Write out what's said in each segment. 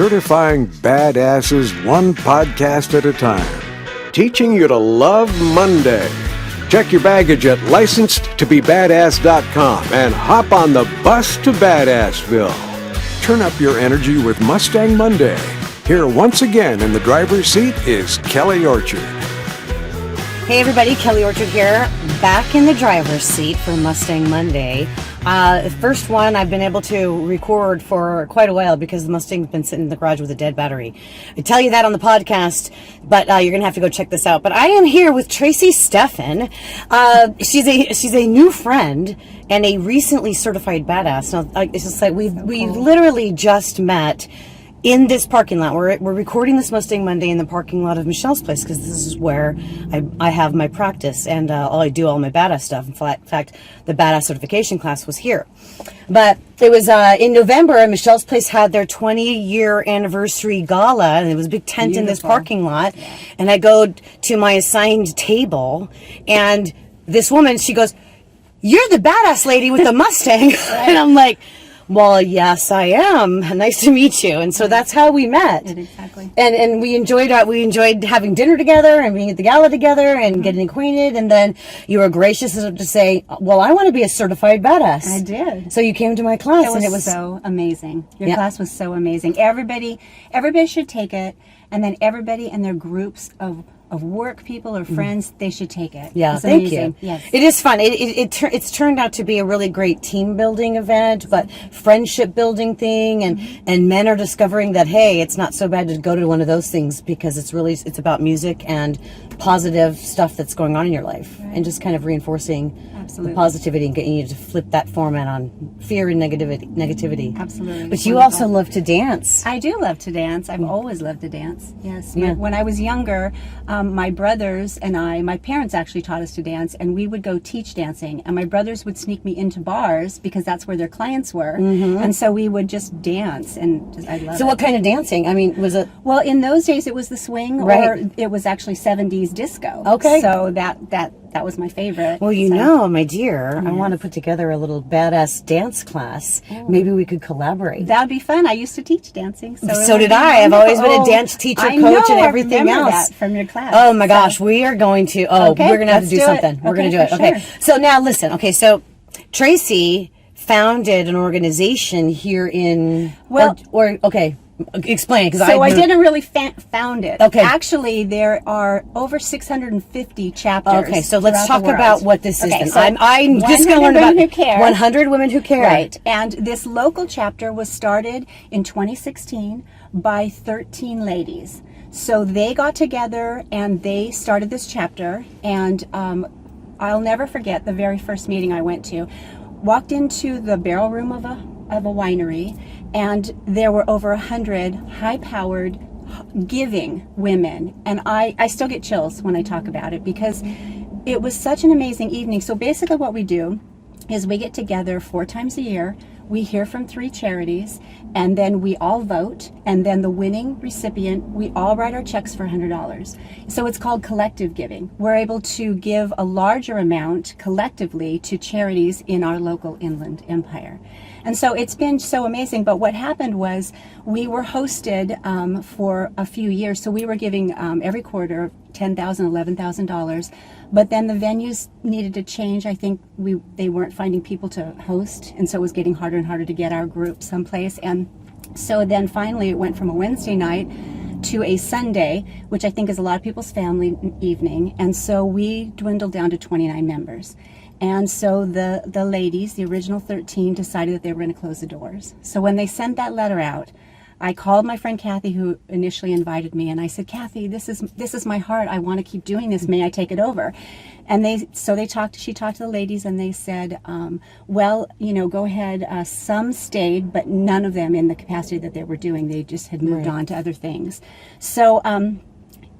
certifying badasses one podcast at a time, teaching you to love Monday. Check your baggage at licensed-to-be-badass.com and hop on the bus to Badassville. Turn up your energy with Mustang Monday. Here once again in the driver's seat is Kelly Orchard. Hey everybody, Kelly Orchard here, back in the driver's seat for Mustang Monday. The first one I've been able to record for quite a while because the Mustang's been sitting in the garage with a dead battery. I tell you that on the podcast, but you're going to have to go check this out. But I am here with Tracy Steffen. She's a new friend and a recently certified badass. Now, it's just like we literally just met in this parking lot. We're recording this Mustang Monday in the parking lot of Michelle's place because this is where I have my practice and I do all my badass stuff. In fact, the badass certification class was here. But it was in November, and Michelle's place had their 20-year anniversary gala, and it was a big tent in this parking lot. Yeah. And I go to my assigned table, and this woman, she goes, "You're the badass lady with the Mustang." Right. And I'm like, well, yes, I am. Nice to meet you. And so that's how we met. Exactly. And we enjoyed having dinner together and being at the gala together and getting acquainted. And then you were gracious enough to say, well, I want to be a certified badass. I did. So you came to my class. It was so amazing. Your class was so amazing. Everybody should take it. And then everybody and their groups of work people or friends, they should take it. Yeah, it's thank amazing. you. Yes. It is fun. It's turned out to be a really great team building event, but friendship building thing, and men are discovering that, hey, it's not so bad to go to one of those things because it's about music and positive stuff that's going on in your life, and just kind of reinforcing the positivity and getting you to flip that format on fear and negativity. Absolutely. But you also love to dance. I do love to dance. I've always loved to dance. Yes. Yeah. When I was younger, my brothers and my parents actually taught us to dance, and we would go teach dancing, and my brothers would sneak me into bars because that's where their clients were, and so we would just dance, and I love it. So what kind of dancing? I mean, was it? Well, in those days it was the swing, or it was actually 70s disco. Okay. So that was my favorite. Well, my dear, I want to put together a little badass dance class. Maybe we could collaborate. That would be fun. I used to teach dancing. So did I. I've always been a dance teacher, coach, and everything else. That from your class. Oh my gosh, we are going to. We're going to have to do something. We're going to do it. Okay. So now listen. Okay, so Tracy founded an organization here in. Explain, because I didn't really found it. Okay. Actually, there are over 650 chapters. Okay, so let's talk about what this is. So I'm just going to learn about 100 Women Who Care. Right, and this local chapter was started in 2016 by 13 ladies. So they got together and they started this chapter, and I'll never forget the very first meeting I went to. Walked into the barrel room of a winery, and there were over 100 high-powered, giving women. And I still get chills when I talk about it because it was such an amazing evening. So basically what we do is we get together 4 times a year. We hear from 3 charities, and then we all vote, and then the winning recipient, we all write our checks for $100. So it's called collective giving. We're able to give a larger amount collectively to charities in our local inland empire. And so it's been so amazing. But what happened was we were hosted for a few years. So we were giving every quarter $10,000, $11,000. But then the venues needed to change. I think they weren't finding people to host. And so it was getting harder and harder to get our group someplace. And so then finally it went from a Wednesday night to a Sunday, which I think is a lot of people's family evening. And so we dwindled down to 29 members. And so the ladies, the original 13, decided that they were going to close the doors. So when they sent that letter out, I called my friend Kathy, who initially invited me, and I said, Kathy, this is my heart. I want to keep doing this. May I take it over? And she talked to the ladies, and they said, well, go ahead. Some stayed, but none of them in the capacity that they were doing. They just had moved on to other things. So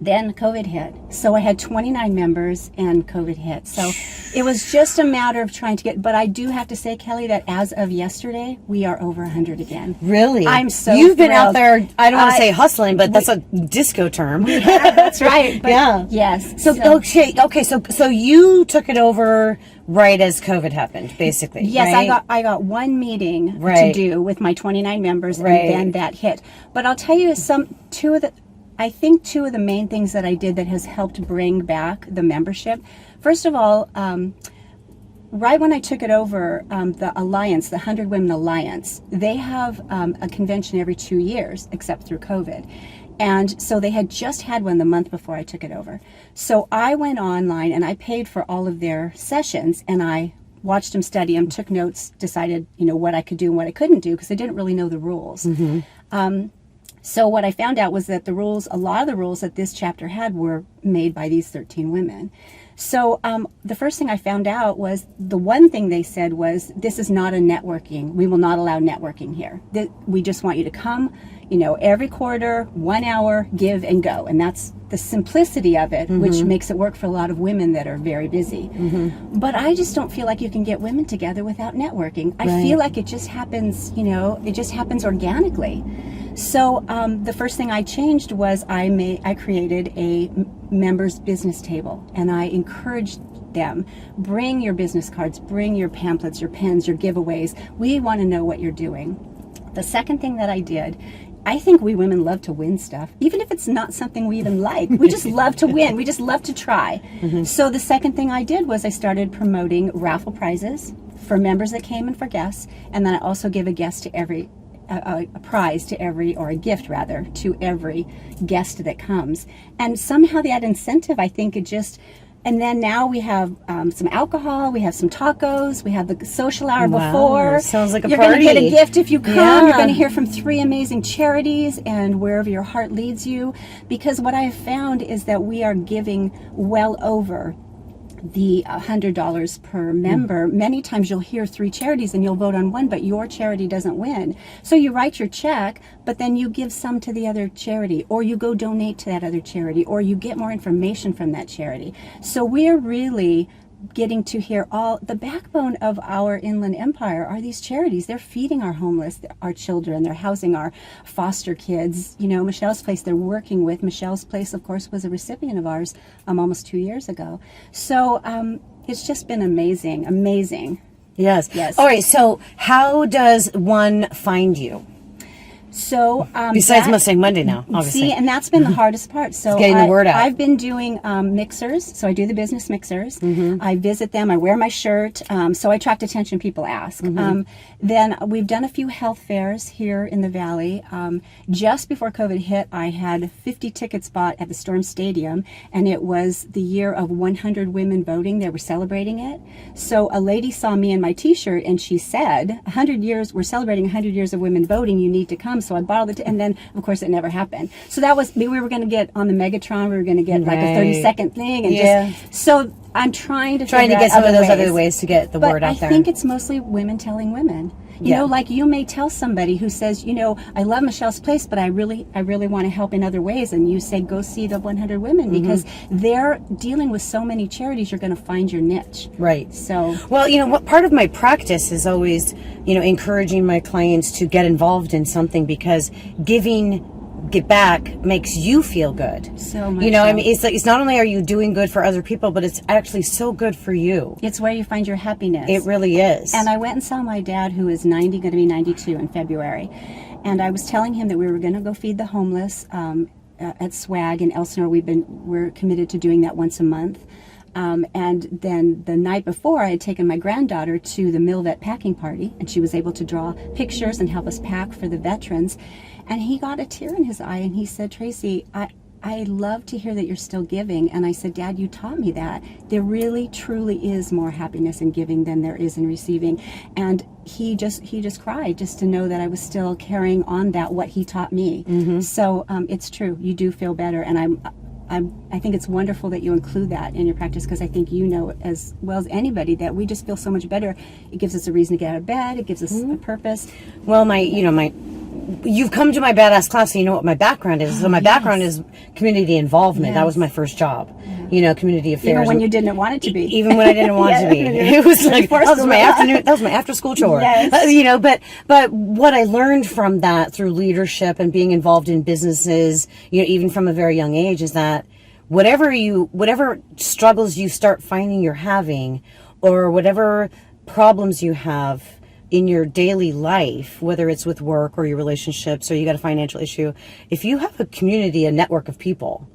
Then COVID hit. So I had 29 members and COVID hit. So it was just a matter of trying to get, but I do have to say, Kelly, that as of yesterday, we are over 100 again. Really? I'm so You've been thrilled. out there, I don't want to say hustling, but that's a disco term. Yeah, that's right. But Yeah. Yes. So okay, so you took it over right as COVID happened, basically. Yes, right? I got one meeting to Right. do with my 29 members, Right. and then that hit. But I'll tell you two of the main things that I did that has helped bring back the membership. First of all, right when I took it over, the Alliance, the 100 Women Alliance, they have a convention every 2 years, except through COVID. And so they had just had one the month before I took it over. So I went online and I paid for all of their sessions, and I watched them, study them, took notes, decided, what I could do and what I couldn't do, because I didn't really know the rules. So what I found out was that a lot of the rules that this chapter had were made by these 13 women. So the first thing I found out was, the one thing they said was, this is not a networking. We will not allow networking here. We just want you to come, every quarter, 1 hour, give and go. And that's the simplicity of it, which makes it work for a lot of women that are very busy. But I just don't feel like you can get women together without networking. I feel like it just happens, it just happens organically. So the first thing I changed was I created a members business table, and I encouraged them, bring your business cards, bring your pamphlets, your pens, your giveaways. We want to know what you're doing. The second thing that I did, I think we women love to win stuff, even if it's not something we even like. We just love to win. We just love to try. So the second thing I did was I started promoting raffle prizes for members that came and for guests, and then I also give a gift to every or a gift rather, to every guest that comes. And somehow that incentive, I think it just, and then now we have some alcohol, we have some tacos, we have the social hour before. Sounds like a You're party. going to get a gift if you come. Yeah. You're going to hear from 3 amazing charities, and wherever your heart leads you. Because what I have found is that we are giving well over the $100 per member. Many times you'll hear 3 charities and you'll vote on one, but your charity doesn't win. So you write your check, but then you give some to the other charity, or you go donate to that other charity, or you get more information from that charity. So we're really getting to hear all the backbone of our inland empire are these charities. They're feeding our homeless, our children, they're housing our foster kids. Michelle's Place, they're working with. Michelle's Place, of course, was a recipient of ours almost 2 years ago. So it's just been amazing. Yes. Yes. All right, so how does one find you? So Besides Mustang Monday now, obviously. See, and that's been the hardest part. So Getting the word out. I've been doing mixers. So I do the business mixers. I visit them. I wear my shirt. So I attract attention. People ask. Then we've done a few health fairs here in the Valley. Just before COVID hit, I had 50 tickets bought at the Storm Stadium, and it was the year of 100 women voting. They were celebrating it. So a lady saw me in my T-shirt, and she said, 100 years, we're celebrating 100 years of women voting. You need to come. So I bought all and then of course it never happened. So that was, we were going to get on the Megatron, we were going to get like a 30-second thing, and just, so I'm trying to get some of those other ways to get the word out there. I think it's mostly women telling women. You know, like you may tell somebody who says, I love Michelle's Place, but I really want to help in other ways. And you say, go see the 100 women, because they're dealing with so many charities, you're going to find your niche. Right. So, well, what part of my practice is always, encouraging my clients to get involved in something, because get back makes you feel good. So much. I mean, it's not only are you doing good for other people, but it's actually so good for you. It's where you find your happiness. It really is. And I went and saw my dad, who is 90, going to be 92 in February. And I was telling him that we were going to go feed the homeless at Swag in Elsinore. We're committed to doing that once a month. And then the night before, I had taken my granddaughter to the Millvet packing party, and she was able to draw pictures and help us pack for the veterans. And he got a tear in his eye, and he said, Tracy, I love to hear that you're still giving. And I said, Dad, you taught me that. There really, truly is more happiness in giving than there is in receiving. And he just cried, just to know that I was still carrying on what he taught me. So it's true. You do feel better. And I think it's wonderful that you include that in your practice, because I think as well as anybody that we just feel so much better. It gives us a reason to get out of bed. It gives us a purpose. Well, you've come to my badass class, so you know what my background is. So my background is community involvement. That was my first job. You know, community affairs. Even when you didn't want it to be. Even when I didn't want it to be. It was like, that was my afternoon, that was my after school chore. Yes. You know, but what I learned from that through leadership and being involved in businesses, you know, even from a very young age, is that whatever struggles you start finding you're having, or whatever problems you have in your daily life, whether it's with work or your relationships or you got a financial issue, if you have a community, a network of people,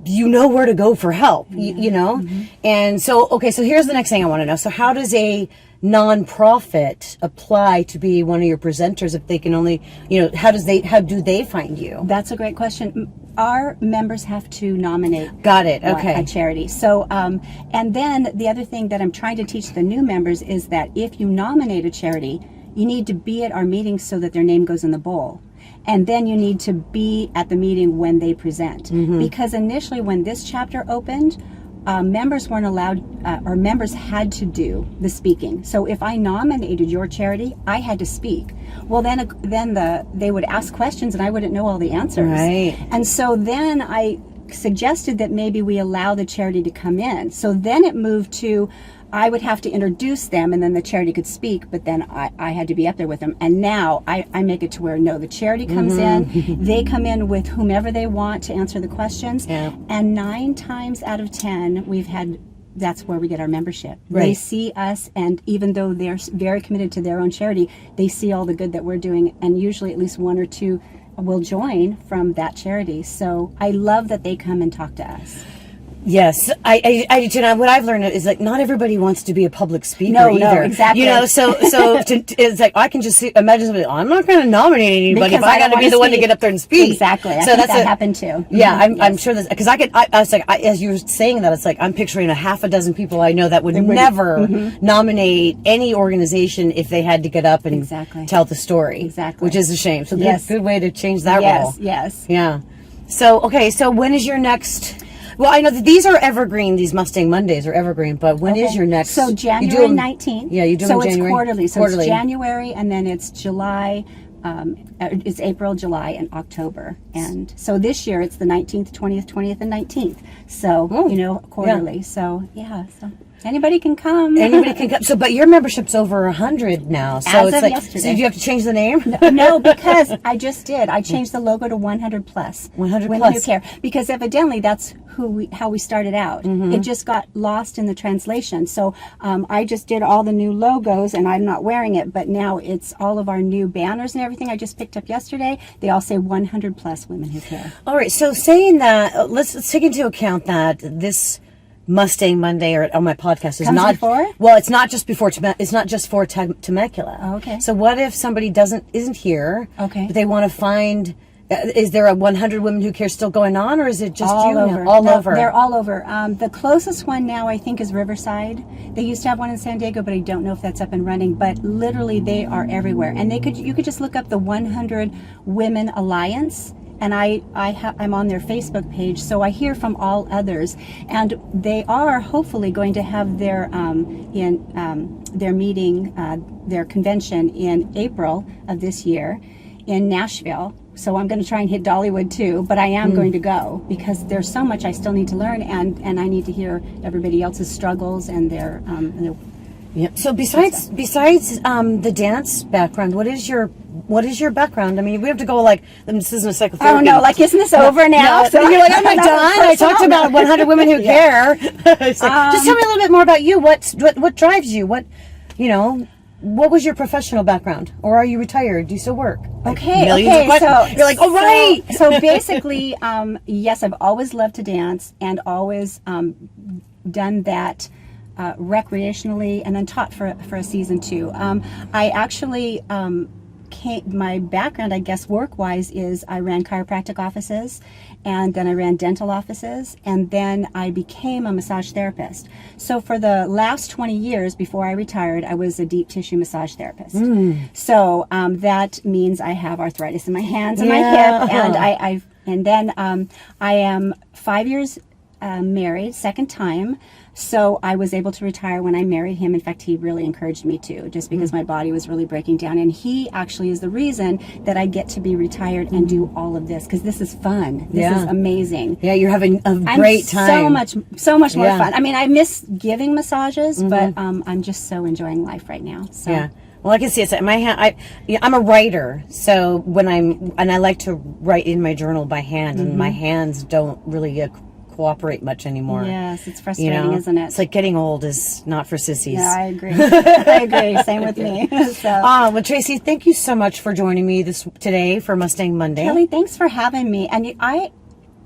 you know where to go for help, you know? And so, okay, so here's the next thing I want to know. So how does a nonprofit apply to be one of your presenters if they can only, you know, how do they find you? That's a great question. Our members have to nominate. Got it. Okay. A charity. So, and then the other thing that I'm trying to teach the new members is that if you nominate a charity, you need to be at our meetings so that their name goes in the bowl. And then you need to be at the meeting when they present. Because initially when this chapter opened, members weren't allowed, or members had to do the speaking. So if I nominated your charity, I had to speak. Well, then they would ask questions and I wouldn't know all the answers. Right. And so then I suggested that maybe we allow the charity to come in. So then it moved to, I would have to introduce them and then the charity could speak, but then I had to be up there with them. And now I make it to where, no, the charity comes in, they come in with whomever they want to answer the questions. And 9 times out of 10, that's where we get our membership. Right. They see us, and even though they're very committed to their own charity, they see all the good that we're doing, and usually at least 1 or 2 will join from that charity. So I love that they come and talk to us. Yes, I you know, what I've learned is like not everybody wants to be a public speaker either. No, exactly. You know, so it's like I can just imagine somebody. I'm not going to nominate anybody, Because but I got to be the one to speak. get up there and speak. Exactly. I So think that's that happened too. Yeah, I'm sure that because I was like, as you were saying that, it's like I'm picturing a half a dozen people I know that would never nominate any organization if they had to get up and tell the story. Exactly. Which is a shame. So Yes. good way to change that role. Yes. Yeah. So okay, so when is your next? Well, I know that these are evergreen. These Mustang Mondays are evergreen. But when is your next? So January 19th. Yeah, you do them in January. So it's quarterly. So it's January, and then it's July. It's April, July, and October. And so this year it's the 19th, 20th, and 19th. So quarterly. So so anybody can come. Anybody can come. So, but your membership's over 100 now. So As it's of like, yesterday. so do you have to change the name? No, because I just did. I changed the logo to 100 plus. 100 Women plus. Who Care. Because evidently that's how we started out. It just got lost in the translation. So I just did all the new logos, and I'm not wearing it, but now it's all of our new banners and everything I just picked up yesterday. They all say 100 plus Women Who Care. All right. So saying that, let's take into account that this Mustang Monday or on my podcast is Comes not before? Well, it's not just before. It's not just for Temecula. Oh, okay. So what if somebody isn't here? Okay. But they want to find. Is there a 100 Women Who Care still going on, or is it just All you over. now? All No, over. They're all over. The closest one now, I think, is Riverside. They used to have one in San Diego, but I don't know if that's up and running. But literally, they are everywhere. And you could just look up the 100 Women Alliance, and I'm on their Facebook page, so I hear from all others. And they are hopefully going to have their their meeting, their convention in April of this year in Nashville. So I'm going to try and hit Dollywood too, but I am going to go because there's so much I still need to learn, and I need to hear everybody else's struggles and their Yeah. So besides the dance background, what is your background? I mean, we have to go like this isn't a psychotherapy. Oh no! Like, isn't this over now? No, so you're like, am I done? I talked about 100 Women Who Care. It's like, just tell me a little bit more about you. What drives you? What was your professional background, or are you retired? Do you still work? Okay. So you're like, oh right. So basically, yes, I've always loved to dance and always done that recreationally, and then taught for a season too. I actually my background, I guess, work-wise, is I ran chiropractic offices, and then I ran dental offices, and then I became a massage therapist. So for the last 20 years before I retired, I was a deep tissue massage therapist. So that means I have arthritis in my hands and my hip, and I am 5 years married, second time. So I was able to retire when I married him. In fact, he really encouraged me to, just because my body was really breaking down. And he actually is the reason that I get to be retired and do all of this, because this is fun. This is amazing. Yeah, you're having a great time. So much more fun. I mean, I miss giving massages, but I'm just so enjoying life right now. So. Yeah. Well, I can see it. In my hand, I'm a writer, so I like to write in my journal by hand, and my hands don't really cooperate much anymore. Yes, it's frustrating, isn't it? It's like getting old is not for sissies. Yeah, I agree. I agree. Same with me. So. Well, Tracy, thank you so much for joining me today for Mustang Monday. Kelly, thanks for having me. And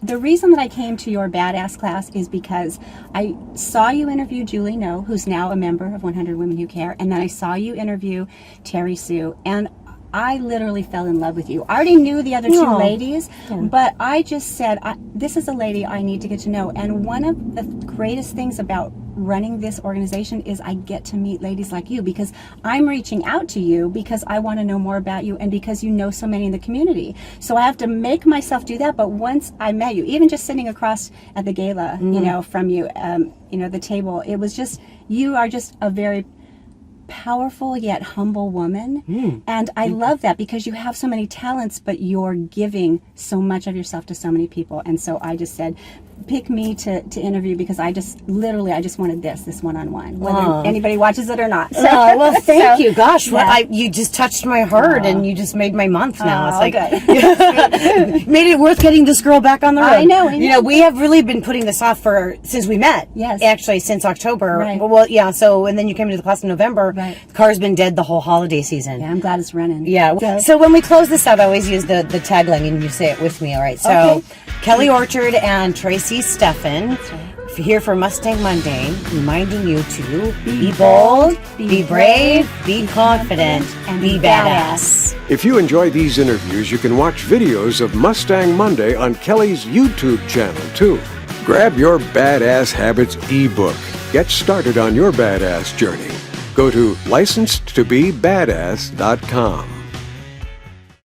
the reason that I came to your badass class is because I saw you interview Julie No, who's now a member of 100 Women Who Care, and then I saw you interview Terry Sue, and I literally fell in love with you. I already knew the other two ladies, but I just said, this is a lady I need to get to know. And one of the greatest things about running this organization is I get to meet ladies like you, because I'm reaching out to you because I want to know more about you, and because you know so many in the community. So I have to make myself do that. But once I met you, even just sitting across at the gala, from you, the table, it was just, you are just a very powerful yet humble woman, and I love that, because you have so many talents, but you're giving so much of yourself to so many people. And so I just said, pick me to interview, because I just wanted this one-on-one, whether anybody watches it or not. So, well, thank you. Gosh, you just touched my heart, and you just made my month now. It's like good. made it worth getting this girl back on the road. I know. We have really been putting this off since we met. Yes, actually since October. Right. Well, yeah. So, and then you came to the class in November. Right. The car's been dead the whole holiday season. Yeah, I'm glad it's running. Yeah. So when we close this out, I always use the tagline, and you say it with me. All right. So Kelly Orchard and Tracy Steffen here for Mustang Monday, reminding you to be bold, be brave, be confident, and be badass. If you enjoy these interviews, you can watch videos of Mustang Monday on Kelly's YouTube channel, too. Grab your Badass Habits ebook. Get started on your badass journey. Go to licensedtobebadass.com.